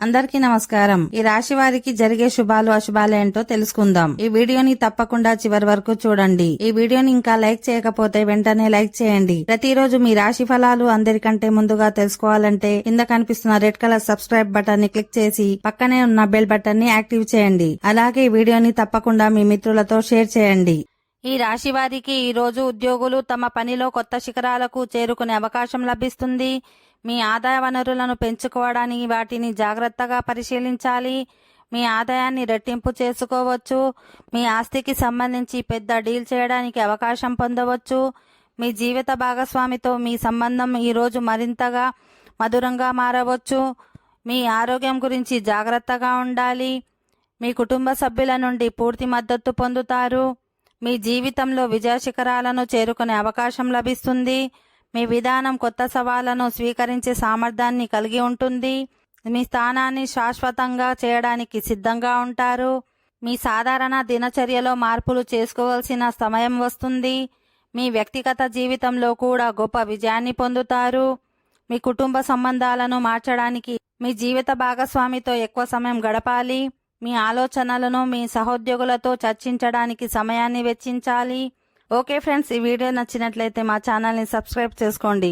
అందరికీ నమస్కారం. ఈ రాశి వారికి జరిగే శుభాలు అశుభాలు ఏంటో తెలుసుకుందాం. ఈ వీడియోని తప్పకుండా చివరి వరకు చూడండి. ఈ వీడియోని ఇంకా లైక్ చేయకపోతే వెంటనే లైక్ చేయండి. ప్రతిరోజు మీ రాశి ఫలాలు అందరికంటే ముందుగా తెలుసుకోవాలంటే కింద కనిపిస్తున్న రెడ్ కలర్ సబ్స్క్రైబ్ బటన్ ని క్లిక్ చేసి పక్కనే ఉన్న బెల్ బటన్ ని యాక్టివ్ చేయండి. అలాగే ఈ వీడియోని తప్పకుండా మీ మిత్రులతో షేర్ చేయండి. ఈ రాశి వారికి ఈ రోజు ఉద్యోగులు తమ పనిలో కొత్త శిఖరాలకు చేరుకునే అవకాశం లభిస్తుంది. మీ ఆదాయ వనరులను పెంచుకోవడానికి వాటిని జాగ్రత్తగా పరిశీలించాలి. మీ ఆదాయాన్ని రెట్టింపు చేసుకోవచ్చు. మీ ఆస్తికి సంబంధించి పెద్ద డీల్ చేయడానికి అవకాశం పొందవచ్చు. మీ జీవిత భాగస్వామితో మీ సంబంధం ఈరోజు మరింతగా మధురంగా మారవచ్చు. మీ ఆరోగ్యం గురించి జాగ్రత్తగా ఉండాలి. మీ కుటుంబ సభ్యుల నుండి పూర్తి మద్దతు పొందుతారు. మీ జీవితంలో విజయ శిఖరాలను చేరుకునే అవకాశం లభిస్తుంది. మీ విధానం కొత్త సవాళ్లను స్వీకరించే సామర్థ్యాన్ని కలిగి ఉంటుంది. మీ స్థానాన్ని శాశ్వతంగా చేయడానికి సిద్ధంగా ఉంటారు. మీ సాధారణ దినచర్యలో మార్పులు చేసుకోవాల్సిన సమయం వస్తుంది. మీ వ్యక్తిగత జీవితంలో కూడా గొప్ప విజయాన్ని పొందుతారు. మీ కుటుంబ సంబంధాలను మార్చడానికి మీ జీవిత భాగస్వామితో ఎక్కువ సమయం గడపాలి. మీ ఆలోచనలను మీ సహోద్యోగులతో చర్చించడానికి సమయాన్ని వెచ్చించాలి. ఓకే ఫ్రెండ్స్, ఈ వీడియో నచ్చినట్లయితే మా ఛానల్ని సబ్స్క్రైబ్ చేసుకోండి.